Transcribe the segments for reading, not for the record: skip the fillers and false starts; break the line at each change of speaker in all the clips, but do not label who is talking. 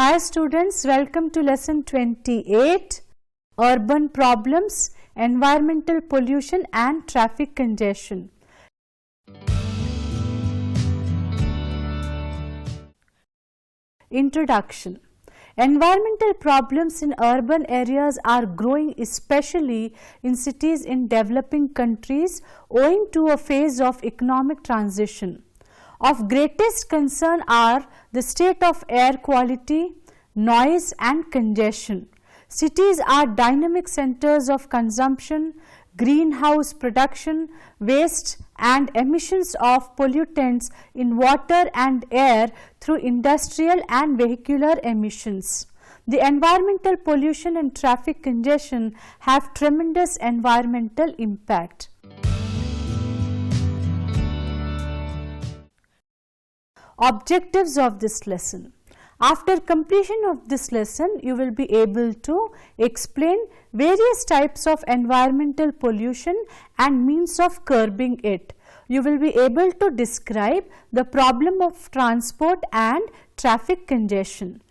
Hi students, welcome to lesson 28, Urban Problems, Environmental Pollution and Traffic Congestion. Introduction. Environmental problems in urban areas are growing, especially in cities in developing countries, owing to a phase of economic transition. Of greatest concern are the state of air quality, noise and congestion. Cities are dynamic centers of consumption, greenhouse production, waste and emissions of pollutants in water and air through industrial and vehicular emissions. The environmental pollution and traffic congestion have tremendous environmental impact. Objectives of this lesson. After completion of this lesson, you will be able to explain various types of environmental pollution and means of curbing it. You will be able to describe the problem of transport and traffic congestion.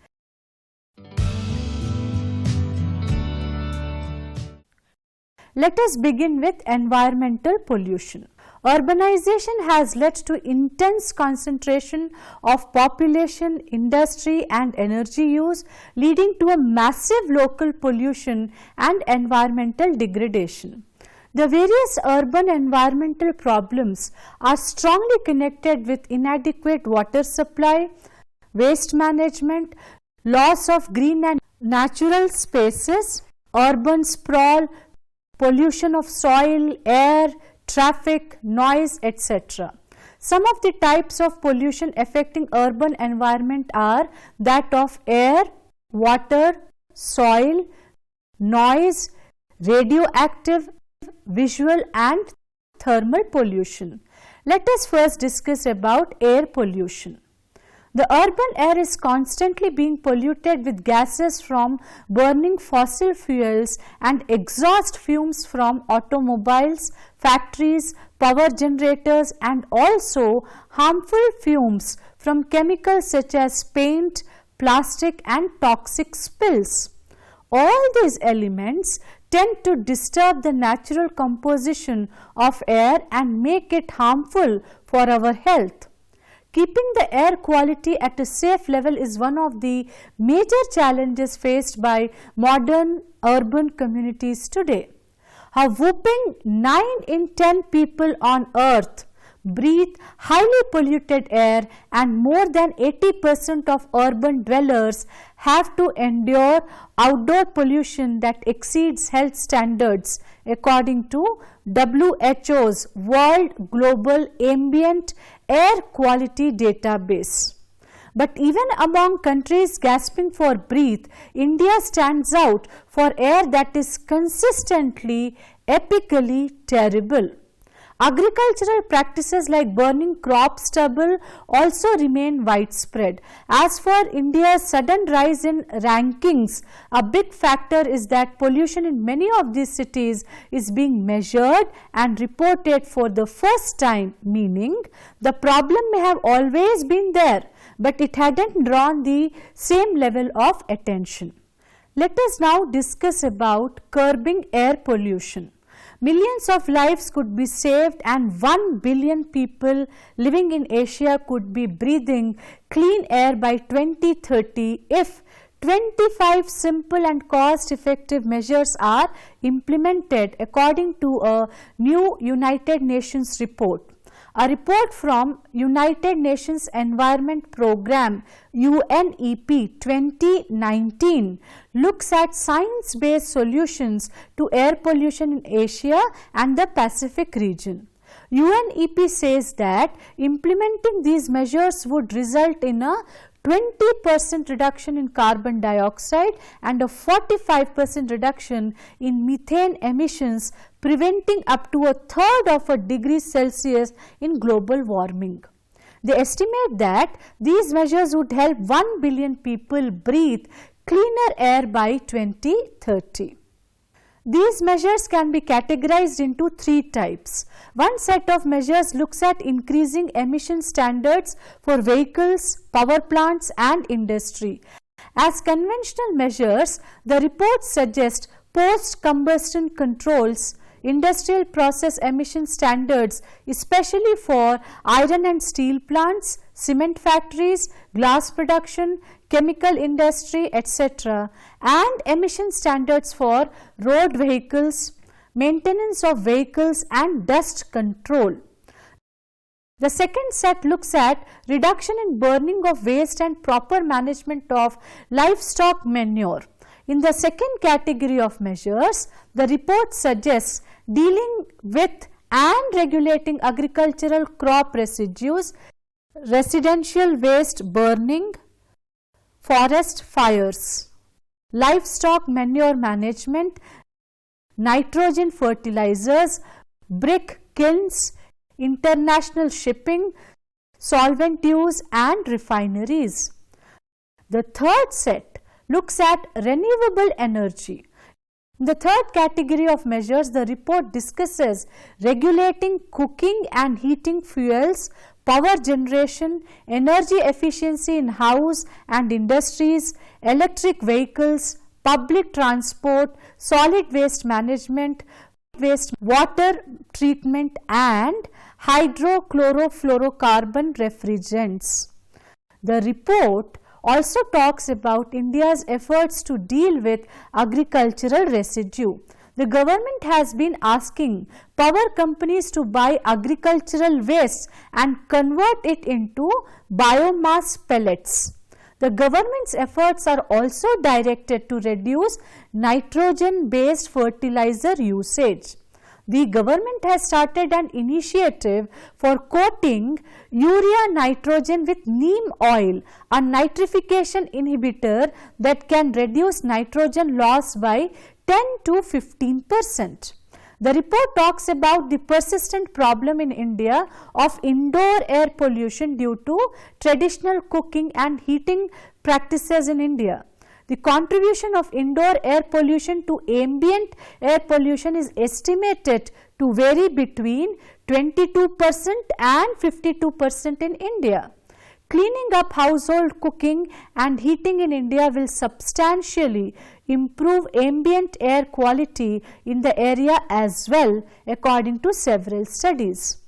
Let us begin with environmental pollution. Urbanization has led to intense concentration of population, industry and energy use, leading to a massive local pollution and environmental degradation. The various urban environmental problems are strongly connected with inadequate water supply, waste management, loss of green and natural spaces, urban sprawl, pollution of soil, air, traffic, noise, etc. Some of the types of pollution affecting urban environment are that of air, water, soil, noise, radioactive, visual and thermal pollution. Let us first discuss about air pollution. The urban air is constantly being polluted with gases from burning fossil fuels and exhaust fumes from automobiles, factories, power generators and also harmful fumes from chemicals such as paint, plastic and toxic spills. All these elements tend to disturb the natural composition of air and make it harmful for our health. Keeping the air quality at a safe level is one of the major challenges faced by modern urban communities today. A whopping 9 in 10 people on earth breathe highly polluted air and more than 80% of urban dwellers have to endure outdoor pollution that exceeds health standards according to WHO's World Global Ambient Air Quality Database. But even among countries gasping for breath, India stands out for air that is consistently, epically terrible. Agricultural practices like burning crop stubble also remain widespread. As for India's sudden rise in rankings, a big factor is that pollution in many of these cities is being measured and reported for the first time, meaning the problem may have always been there, but it hadn't drawn the same level of attention. Let us now discuss about curbing air pollution. Millions of lives could be saved and 1 billion people living in Asia could be breathing clean air by 2030 if 25 simple and cost-effective measures are implemented according to a new United Nations report. A report from United Nations Environment Programme UNEP 2019 looks at science-based solutions to air pollution in Asia and the Pacific region. UNEP says that implementing these measures would result in a 20% reduction in carbon dioxide and a 45% reduction in methane emissions, preventing up to 1/3 of a degree Celsius in global warming. They estimate that these measures would help 1 billion people breathe cleaner air by 2030. These measures can be categorized into 3 types. One set of measures looks at increasing emission standards for vehicles, power plants and industry. As conventional measures, the report suggests post-combustion controls, industrial process emission standards, especially for iron and steel plants, cement factories, glass production, chemical industry, etc., and emission standards for road vehicles, maintenance of vehicles and dust control. The second set looks at reduction in burning of waste and proper management of livestock manure. In the second category of measures, the report suggests dealing with and regulating agricultural crop residues, residential waste burning, forest fires, livestock manure management, nitrogen fertilizers, brick kilns, international shipping, solvent use and refineries. The third set looks at renewable energy. In the third category of measures, the report discusses regulating cooking and heating fuels, power generation, energy efficiency in house and industries, electric vehicles, public transport, solid waste management, waste water treatment and hydrochlorofluorocarbon refrigerants. The report also talks about India's efforts to deal with agricultural residue. The government has been asking power companies to buy agricultural waste and convert it into biomass pellets. The government's efforts are also directed to reduce nitrogen-based fertilizer usage. The government has started an initiative for coating urea nitrogen with neem oil, a nitrification inhibitor that can reduce nitrogen loss by 10 to 15%. The report talks about the persistent problem in India of indoor air pollution due to traditional cooking and heating practices in India. The contribution of indoor air pollution to ambient air pollution is estimated to vary between 22% and 52% in India. Cleaning up household cooking and heating in India will substantially improve ambient air quality in the area as well, according to several studies.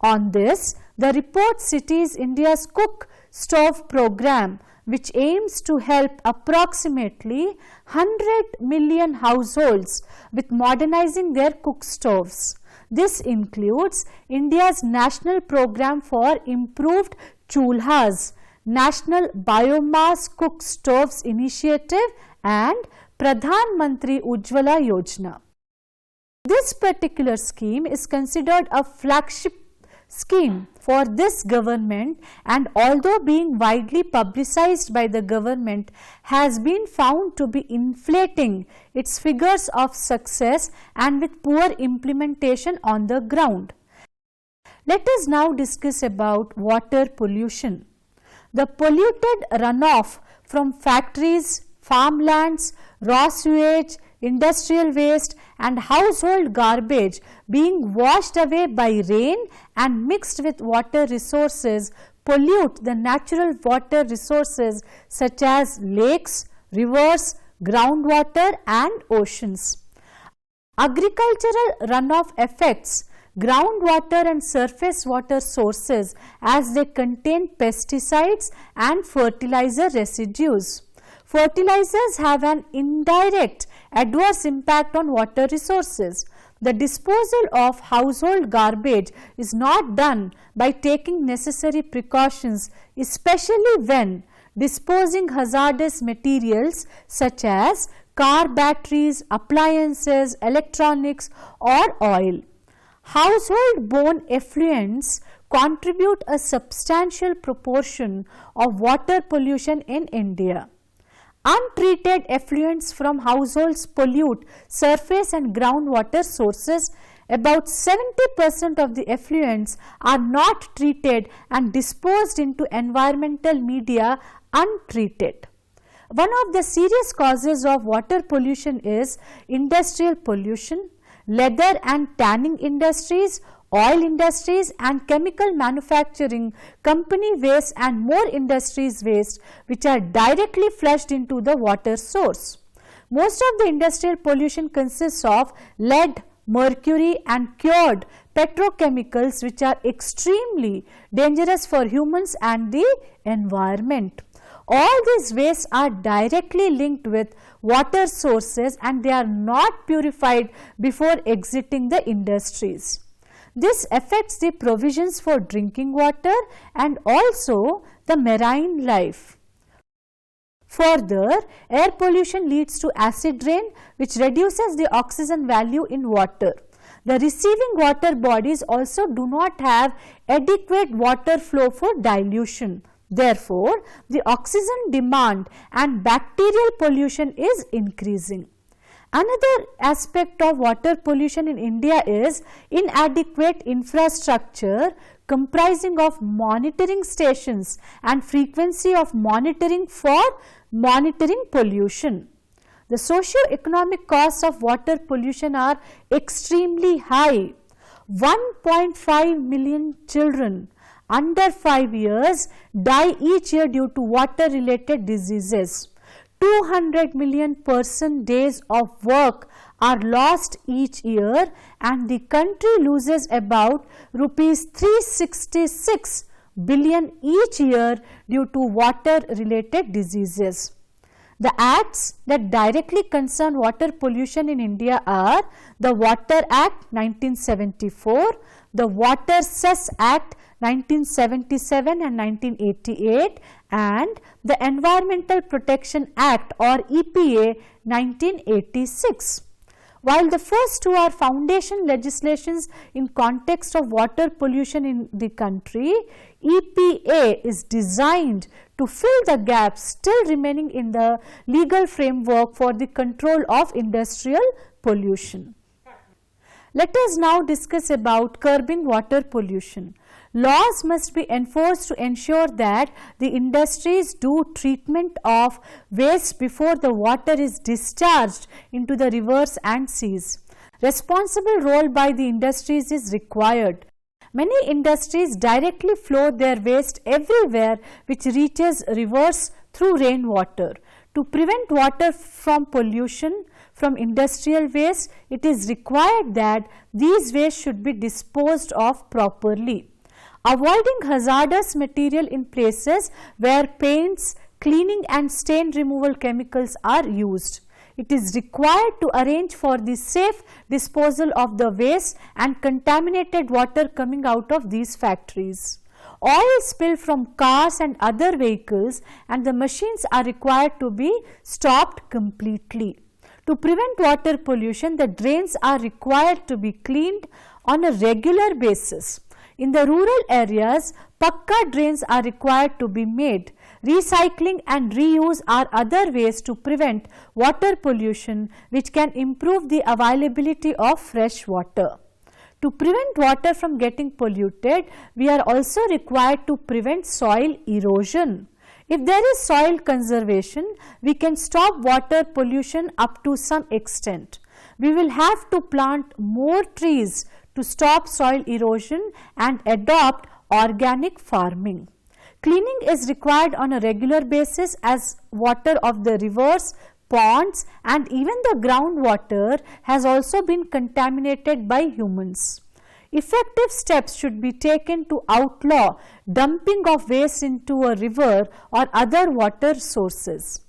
On this, the report cites India's Cook Stove program, which aims to help approximately 100 million households with modernizing their cook stoves. This includes India's National Program for Improved Chulhas, National Biomass Cook Stoves Initiative and Pradhan Mantri Ujjwala Yojana. This particular scheme is considered a flagship scheme for this government, and although being widely publicized by the government, has been found to be inflating its figures of success and with poor implementation on the ground. Let us now discuss about water pollution. The polluted runoff from factories, farmlands, raw sewage, industrial waste and household garbage being washed away by rain and mixed with water resources pollute the natural water resources such as lakes, rivers, groundwater and oceans. Agricultural runoff affects groundwater and surface water sources as they contain pesticides and fertilizer residues. Fertilizers have an indirect adverse impact on water resources. The disposal of household garbage is not done by taking necessary precautions, especially when disposing hazardous materials such as car batteries, appliances, electronics or oil. Household borne effluents contribute a substantial proportion of water pollution in India. Untreated effluents from households pollute surface and groundwater sources. About 70% of the effluents are not treated and disposed into environmental media untreated. One of the serious causes of water pollution is industrial pollution. Leather and tanning industries, oil industries and chemical manufacturing company waste and more industries waste which are directly flushed into the water source. Most of the industrial pollution consists of lead, mercury and cured petrochemicals which are extremely dangerous for humans and the environment. All these wastes are directly linked with water sources and they are not purified before exiting the industries. This affects the provisions for drinking water and also the marine life. Further, air pollution leads to acid rain which reduces the oxygen value in water. The receiving water bodies also do not have adequate water flow for dilution. Therefore, the oxygen demand and bacterial pollution is increasing. Another aspect of water pollution in India is inadequate infrastructure comprising of monitoring stations and frequency of monitoring for monitoring pollution. The socio-economic costs of water pollution are extremely high. 1.5 million children under 5 years die each year due to water related diseases. 200 million person days of work are lost each year and the country loses about rupees 366 billion each year due to water related diseases. The acts that directly concern water pollution in India are the Water Act 1974, the Water Cess Act 1977 and 1988 and the Environmental Protection Act or EPA 1986. While the first two are foundation legislations in context of water pollution in the country, EPA is designed to fill the gaps still remaining in the legal framework for the control of industrial pollution. Let us now discuss about curbing water pollution. Laws must be enforced to ensure that the industries do treatment of waste before the water is discharged into the rivers and seas. Responsible role by the industries is required. Many industries directly flow their waste everywhere which reaches rivers through rainwater. To prevent water from pollution from industrial waste, it is required that these waste should be disposed of properly. Avoiding hazardous material in places where paints, cleaning and stain removal chemicals are used. It is required to arrange for the safe disposal of the waste and contaminated water coming out of these factories. Oil spill from cars and other vehicles and the machines are required to be stopped completely. To prevent water pollution, the drains are required to be cleaned on a regular basis. In the rural areas, pakka drains are required to be made. Recycling and reuse are other ways to prevent water pollution which can improve the availability of fresh water. To prevent water from getting polluted, we are also required to prevent soil erosion. If there is soil conservation, we can stop water pollution up to some extent. We will have to plant more trees to stop soil erosion and adopt organic farming. Cleaning is required on a regular basis as water of the rivers, ponds and even the groundwater has also been contaminated by humans. Effective steps should be taken to outlaw dumping of waste into a river or other water sources.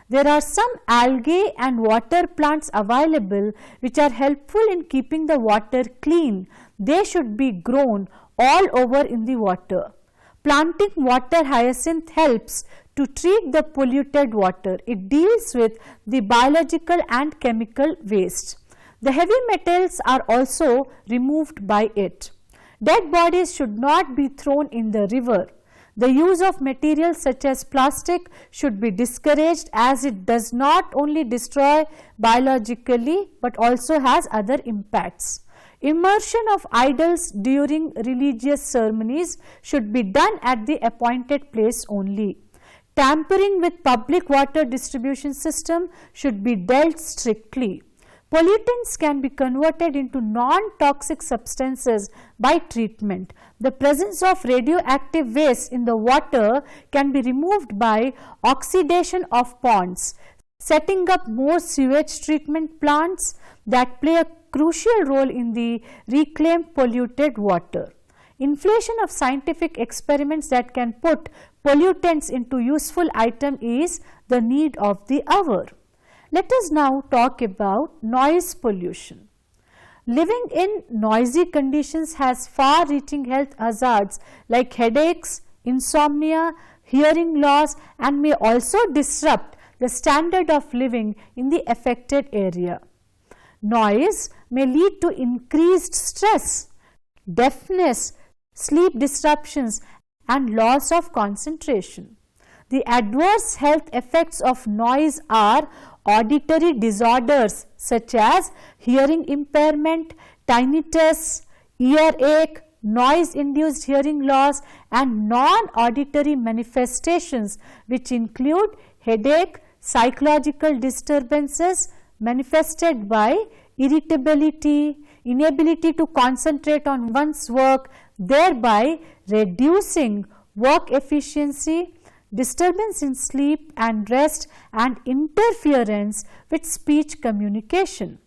There are some algae and water plants available which are helpful in keeping the water clean. They should be grown all over in the water. Planting water hyacinth helps to treat the polluted water. It deals with the biological and chemical waste. The heavy metals are also removed by it. Dead bodies should not be thrown in the river. The use of materials such as plastic should be discouraged as it does not only destroy biologically but also has other impacts. Immersion of idols during religious ceremonies should be done at the appointed place only. Tampering with public water distribution system should be dealt strictly. Pollutants can be converted into non-toxic substances by treatment. The presence of radioactive waste in the water can be removed by oxidation of ponds, setting up more sewage treatment plants that play a crucial role in the reclaimed polluted water. Inflation of scientific experiments that can put pollutants into useful item is the need of the hour. Let us now talk about noise pollution. Living in noisy conditions has far-reaching health hazards like headaches, insomnia, hearing loss, and may also disrupt the standard of living in the affected area. Noise may lead to increased stress, deafness, sleep disruptions, and loss of concentration. The adverse health effects of noise are auditory disorders such as hearing impairment, tinnitus, earache, noise-induced hearing loss, and non-auditory manifestations which include headache, psychological disturbances manifested by irritability, inability to concentrate on one's work, thereby reducing work efficiency, disturbance in sleep and rest, and interference with speech communication.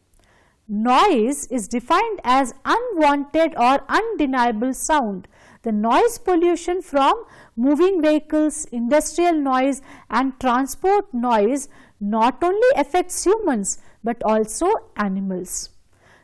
Noise is defined as unwanted or undeniable sound. The noise pollution from moving vehicles, industrial noise, and transport noise not only affects humans but also animals.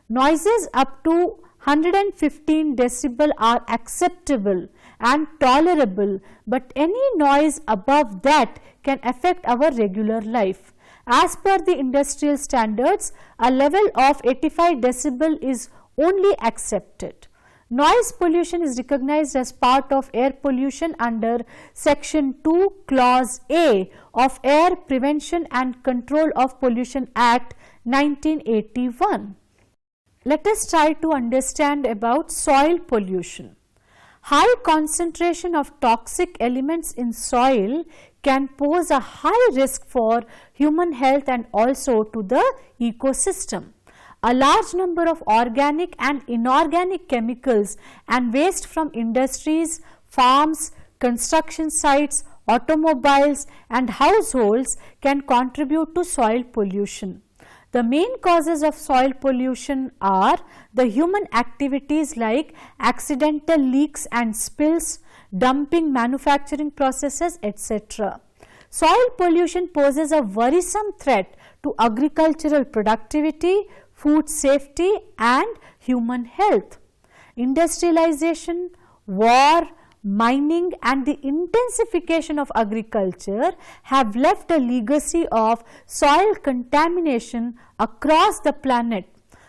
Noises up to 115 decibel are acceptable and tolerable, but any noise above that can affect our regular life. As per the industrial standards, a level of 85 decibel is only accepted. Noise pollution is recognized as part of air pollution under Section 2, Clause A of Air Prevention and Control of Pollution Act 1981. Let us try to understand about soil pollution. High concentration of toxic elements in soil can pose a high risk for human health and also to the ecosystem. A large number of organic and inorganic chemicals and waste from industries, farms, construction sites, automobiles, and households can contribute to soil pollution. The main causes of soil pollution are the human activities like accidental leaks and spills, dumping manufacturing processes, etc. Soil pollution poses a worrisome threat to agricultural productivity, food safety, and human health. Industrialization, war, mining, and the intensification of agriculture have left a legacy of soil contamination across the planet,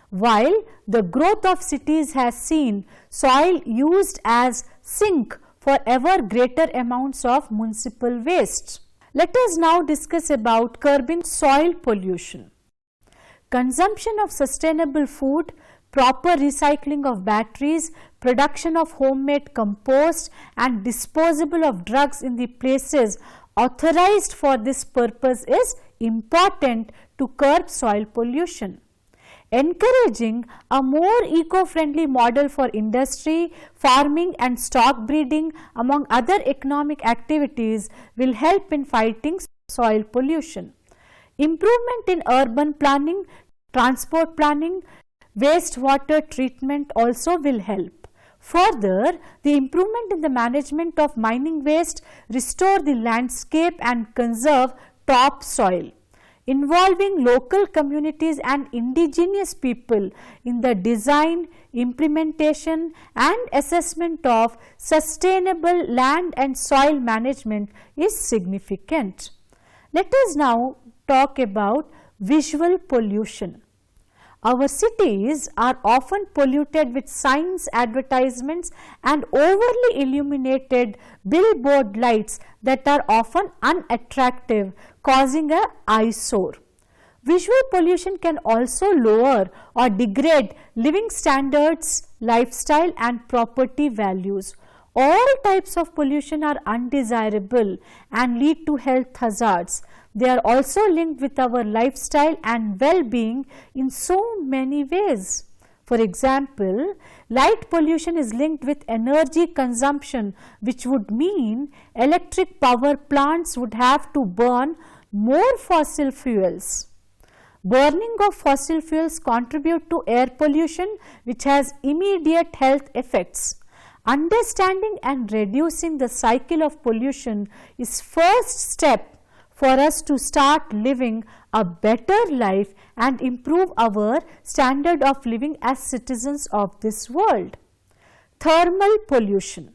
while the growth of cities has seen soil used as sink for ever greater amounts of municipal waste. Let us now discuss about curbing soil pollution. Consumption of sustainable food, proper recycling of batteries, production of homemade compost, and disposal of drugs in the places authorized for this purpose is important to curb soil pollution. Encouraging a more eco-friendly model for industry, farming, and stock breeding, among other economic activities, will help in fighting soil pollution. Improvement in urban planning, transport planning, wastewater treatment also will help. Further, the improvement in the management of mining waste, restore the landscape and conserve topsoil. Involving local communities and indigenous people in the design, implementation, and assessment of sustainable land and soil management is significant. Let us now talk about visual pollution. Our cities are often polluted with signs, advertisements, and overly illuminated billboard lights that are often unattractive, causing an eyesore. Visual pollution can also lower or degrade living standards, lifestyle, and property values. All types of pollution are undesirable and lead to health hazards. They are also linked with our lifestyle and well-being in so many ways. For example, light pollution is linked with energy consumption, which would mean electric power plants would have to burn more fossil fuels. Burning of fossil fuels contribute to air pollution, which has immediate health effects. Understanding and reducing the cycle of pollution is first step for us to start living a better life and improve our standard of living as citizens of this world. Thermal pollution.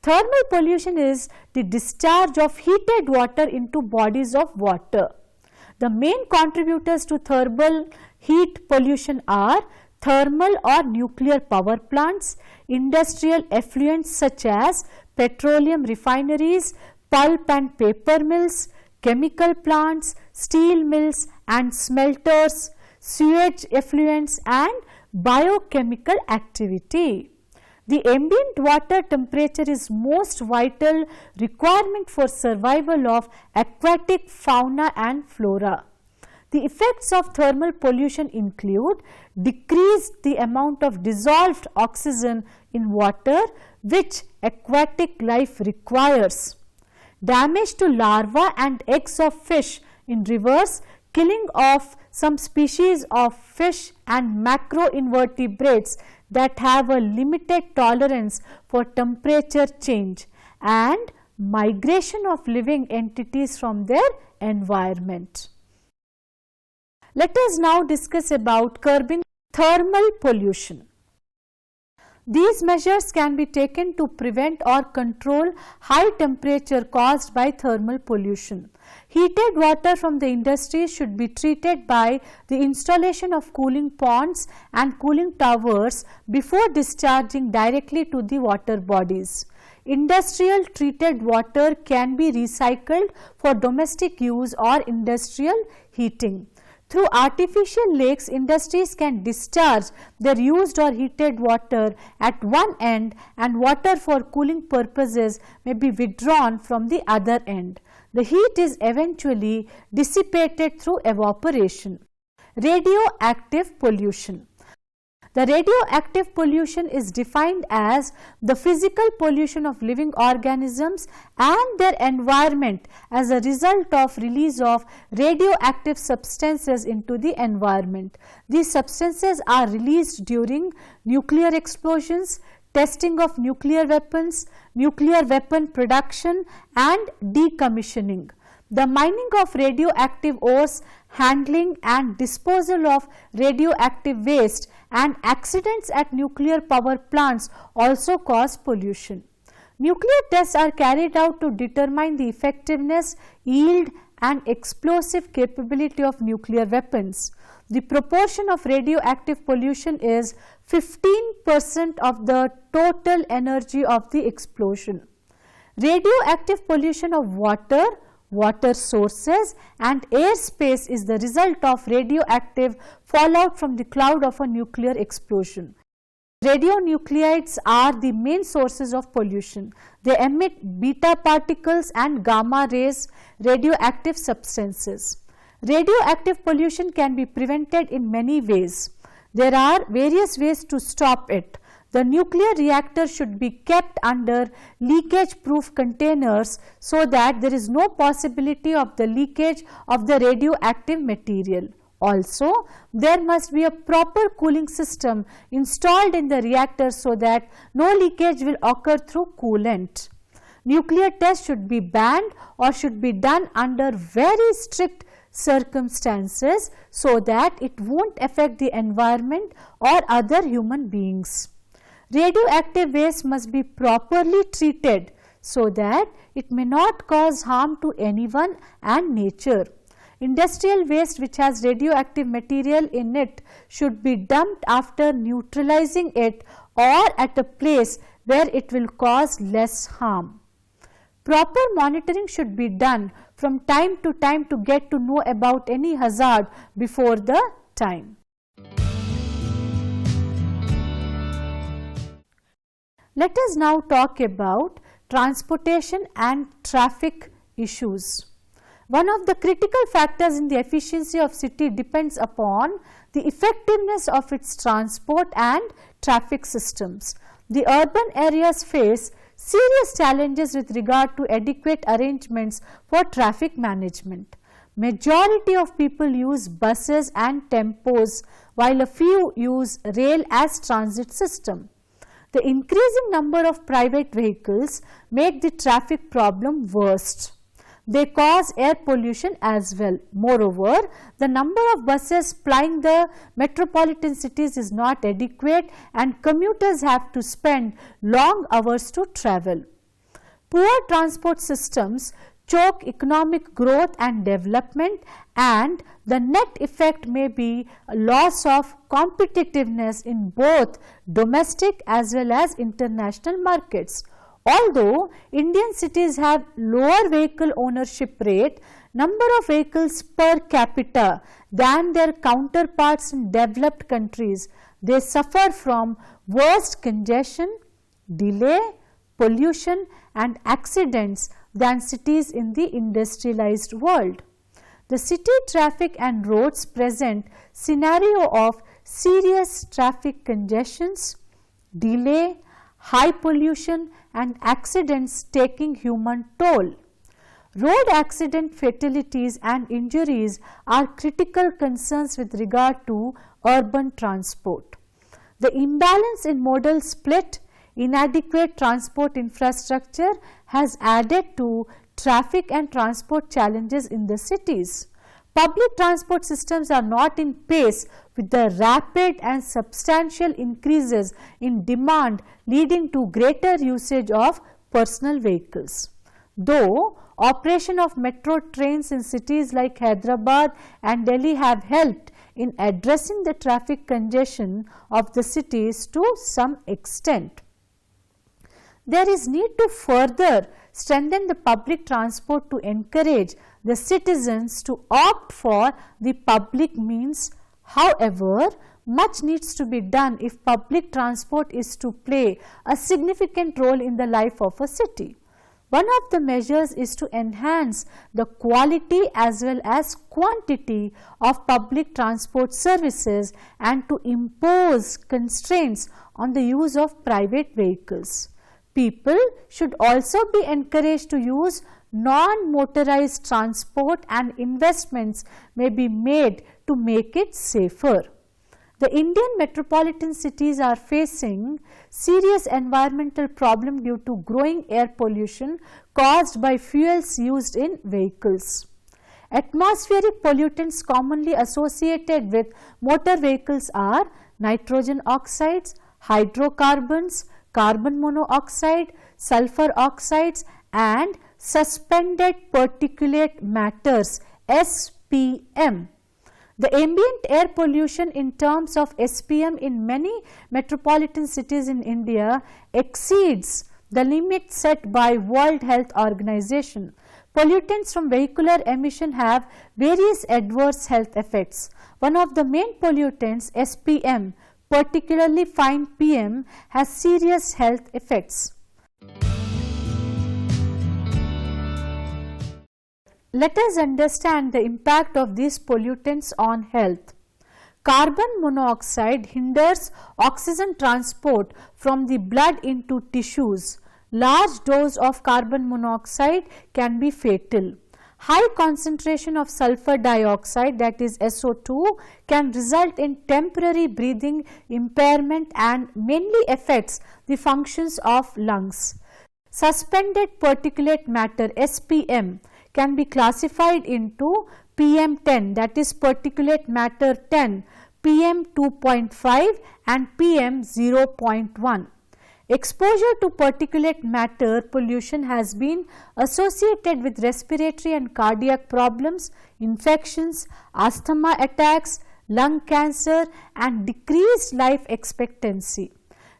Thermal pollution is the discharge of heated water into bodies of water. The main contributors to thermal heat pollution are thermal or nuclear power plants, industrial effluents such as petroleum refineries, pulp and paper mills, chemical plants, steel mills and smelters, sewage effluents and biochemical activity. The ambient water temperature is most vital requirement for survival of aquatic fauna and flora. The effects of thermal pollution include decreased the amount of dissolved oxygen in water which aquatic life requires, damage to larvae and eggs of fish in rivers, killing of some species of fish and macroinvertebrates that have a limited tolerance for temperature change, and migration of living entities from their environment. Let us now discuss about curbing thermal pollution. These measures can be taken to prevent or control high temperature caused by thermal pollution. Heated water from the industry should be treated by the installation of cooling ponds and cooling towers before discharging directly to the water bodies. Industrial treated water can be recycled for domestic use or industrial heating. Through artificial lakes, industries can discharge their used or heated water at one end and water for cooling purposes may be withdrawn from the other end. The heat is eventually dissipated through evaporation. Radioactive pollution. The radioactive pollution is defined as the physical pollution of living organisms and their environment as a result of release of radioactive substances into the environment. These substances are released during nuclear explosions, testing of nuclear weapons, nuclear weapon production and decommissioning. The mining of radioactive ores, handling and disposal of radioactive waste and accidents at nuclear power plants also cause pollution. Nuclear tests are carried out to determine the effectiveness, yield and explosive capability of nuclear weapons. The proportion of radioactive pollution is 15% of the total energy of the explosion. Radioactive pollution of water, water sources and airspace is the result of radioactive fallout from the cloud of a nuclear explosion. Radionuclides are the main sources of pollution. They emit beta particles and gamma rays, radioactive substances. Radioactive pollution can be prevented in many ways. There are various ways to stop it. The nuclear reactor should be kept under leakage-proof containers so that there is no possibility of the leakage of the radioactive material. Also, there must be a proper cooling system installed in the reactor so that no leakage will occur through coolant. Nuclear tests should be banned or should be done under very strict circumstances so that it won't affect the environment or other human beings. Radioactive waste must be properly treated so that it may not cause harm to anyone and nature. Industrial waste which has radioactive material in it should be dumped after neutralizing it or at a place where it will cause less harm. Proper monitoring should be done from time to time to get to know about any hazard before the time. Let us now talk about transportation and traffic issues. One of the critical factors in the efficiency of city depends upon the effectiveness of its transport and traffic systems. The urban areas face serious challenges with regard to adequate arrangements for traffic management. Majority of people use buses and tempos, while a few use rail as transit system. The increasing number of private vehicles make the traffic problem worse. They cause air pollution as well. Moreover, the number of buses plying the metropolitan cities is not adequate and commuters have to spend long hours to travel. Poor transport systems choke economic growth and development, and the net effect may be a loss of competitiveness in both domestic as well as international markets. Although Indian cities have lower vehicle ownership rate, number of vehicles per capita than their counterparts in developed countries, they suffer from worse congestion, delay, pollution and accidents than cities in the industrialized world. The city traffic and roads present scenario of serious traffic congestions, delay, high pollution and accidents taking human toll. Road accident fatalities and injuries are critical concerns with regard to urban transport. The imbalance in modal split, inadequate transport infrastructure has added to traffic and transport challenges in the cities. Public transport systems are not in pace with the rapid and substantial increases in demand, leading to greater usage of personal vehicles. Though operation of metro trains in cities like Hyderabad and Delhi have helped in addressing the traffic congestion of the cities to some extent, there is need to further strengthen the public transport to encourage the citizens to opt for the public means. However, much needs to be done if public transport is to play a significant role in the life of a city. One of the measures is to enhance the quality as well as quantity of public transport services and to impose constraints on the use of private vehicles. People should also be encouraged to use non-motorized transport, and investments may be made to make it safer. The Indian metropolitan cities are facing serious environmental problem due to growing air pollution caused by fuels used in vehicles. Atmospheric pollutants commonly associated with motor vehicles are nitrogen oxides, hydrocarbons, carbon monoxide, sulfur oxides and suspended particulate matters SPM. The ambient air pollution in terms of SPM in many metropolitan cities in India exceeds the limit set by World Health Organization. Pollutants from vehicular emission have various adverse health effects. One of the main pollutants, SPM, particularly fine PM, has serious health effects. Let us understand the impact of these pollutants on health. Carbon monoxide hinders oxygen transport from the blood into tissues. Large dose of carbon monoxide can be fatal. High concentration of sulfur dioxide, that is SO2, can result in temporary breathing impairment and mainly affects the functions of lungs. Suspended particulate matter SPM can be classified into PM10, that is particulate matter 10, PM 2.5 and PM 0.1. Exposure to particulate matter pollution has been associated with respiratory and cardiac problems, infections, asthma attacks, lung cancer and decreased life expectancy.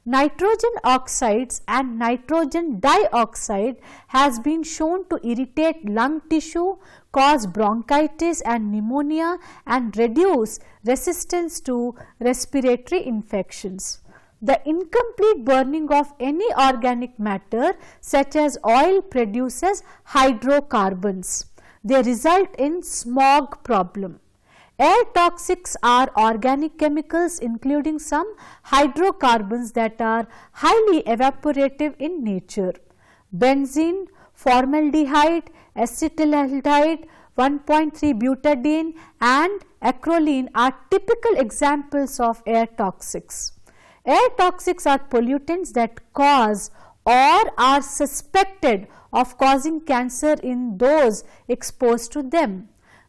Nitrogen oxides and nitrogen dioxide has been shown to irritate lung tissue, cause bronchitis and pneumonia and reduce resistance to respiratory infections. The incomplete burning of any organic matter such as oil produces hydrocarbons. they result in smog problem. Air toxics are organic chemicals including some hydrocarbons that are highly evaporative in nature. Benzene, formaldehyde, acetaldehyde, 1,3 butadiene and acrolein are typical examples of air toxics. Air toxics are pollutants that cause or are suspected of causing cancer in those exposed to them.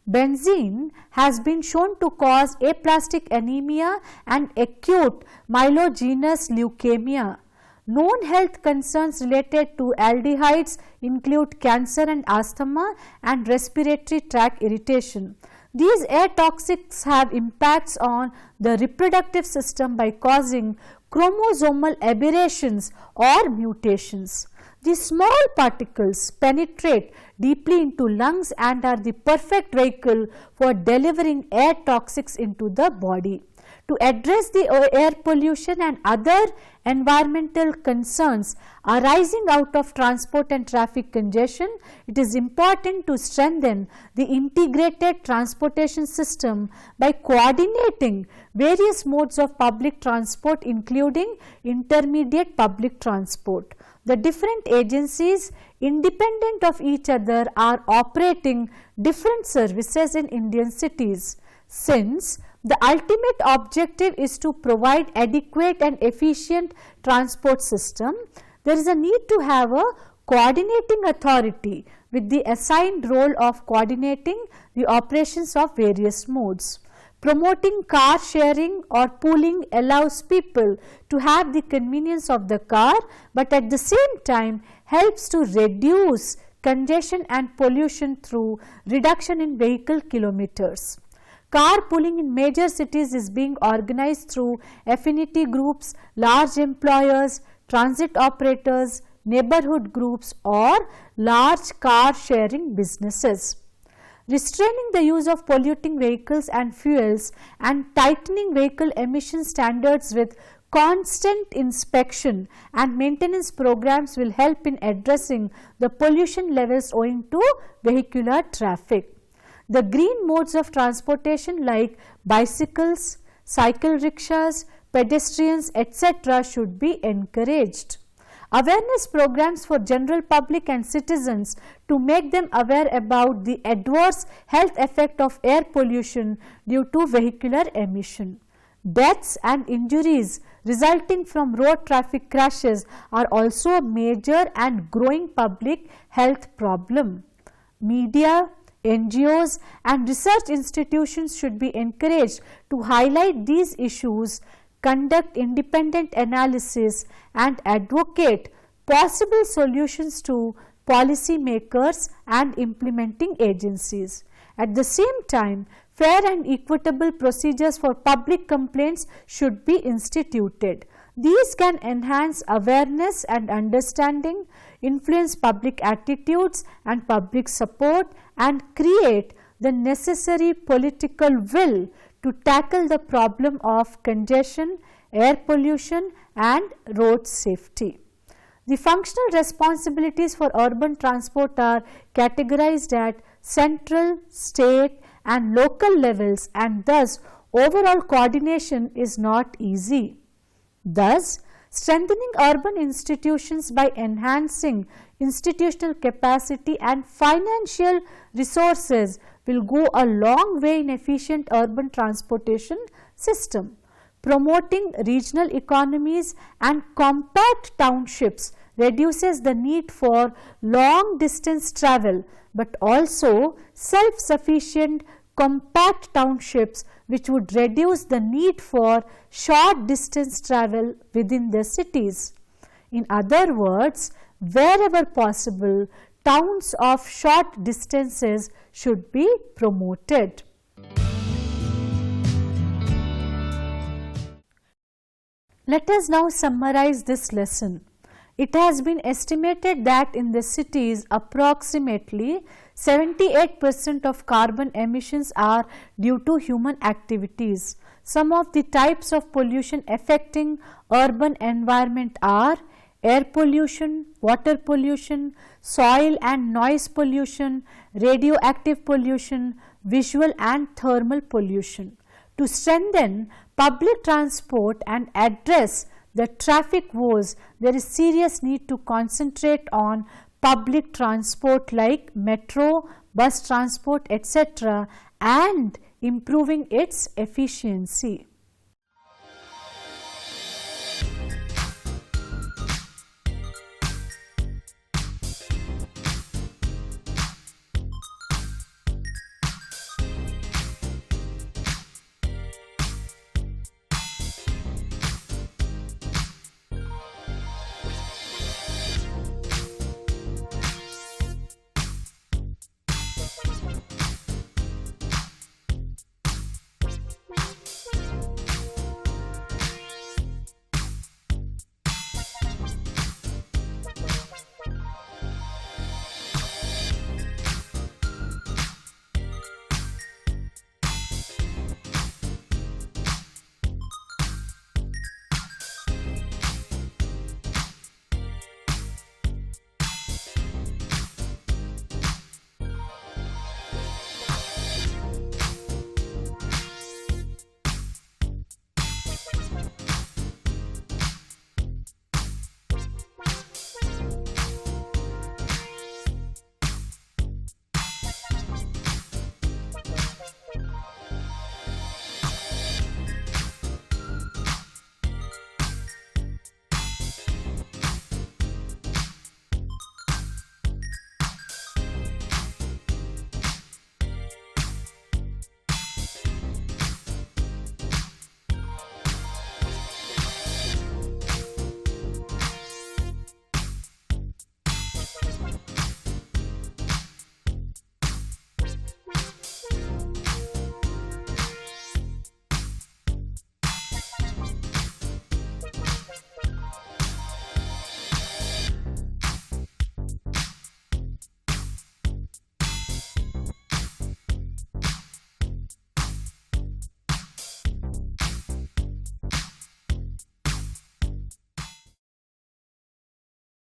Benzene has been shown to cause aplastic anemia and acute myelogenous leukemia. Known health concerns related to aldehydes include cancer and asthma and respiratory tract irritation. These air toxics have impacts on the reproductive system by causing chromosomal aberrations or mutations. These small particles penetrate deeply into lungs and are the perfect vehicle for delivering air toxics into the body. To address the air pollution and other environmental concerns arising out of transport and traffic congestion, it is important to strengthen the integrated transportation system by coordinating various modes of public transport including intermediate public transport. The different agencies independent of each other are operating different services in Indian cities. Since the ultimate objective is to provide adequate and efficient transport system, there is a need to have a coordinating authority with the assigned role of coordinating the operations of various modes. Promoting car sharing or pooling allows people to have the convenience of the car, but at the same time helps to reduce congestion and pollution through reduction in vehicle kilometers. Carpooling in major cities is being organized through affinity groups, large employers, transit operators, neighborhood groups or large car sharing businesses. Restraining the use of polluting vehicles and fuels and tightening vehicle emission standards with constant inspection and maintenance programs will help in addressing the pollution levels owing to vehicular traffic. The green modes of transportation like bicycles, cycle rickshaws, pedestrians, etc. should be encouraged. Awareness programs for general public and citizens to make them aware about the adverse health effect of air pollution due to vehicular emission. Deaths and injuries resulting from road traffic crashes are also a major and growing public health problem. Media, NGOs and research institutions should be encouraged to highlight these issues, conduct independent analysis and advocate possible solutions to policy makers and implementing agencies. At the same time, fair and equitable procedures for public complaints should be instituted. These can enhance awareness and understanding, influence public attitudes and public support and create the necessary political will to tackle the problem of congestion, air pollution and road safety. The functional responsibilities for urban transport are categorized at central, state and local levels, and thus overall coordination is not easy. Thus, strengthening urban institutions by enhancing institutional capacity and financial resources will go a long way in efficient urban transportation system. Promoting regional economies and compact townships reduces the need for long distance travel, but also self-sufficient compact townships which would reduce the need for short distance travel within the cities. In other words, wherever possible, towns of short distances should be promoted. Let us now summarize this lesson. It has been estimated that in the cities approximately 78% of carbon emissions are due to human activities. Some of the types of pollution affecting urban environment are air pollution, water pollution, soil and noise pollution, radioactive pollution, visual and thermal pollution. To strengthen public transport and address the traffic woes, there is serious need to concentrate on public transport like metro, bus transport, etc., and improving its efficiency.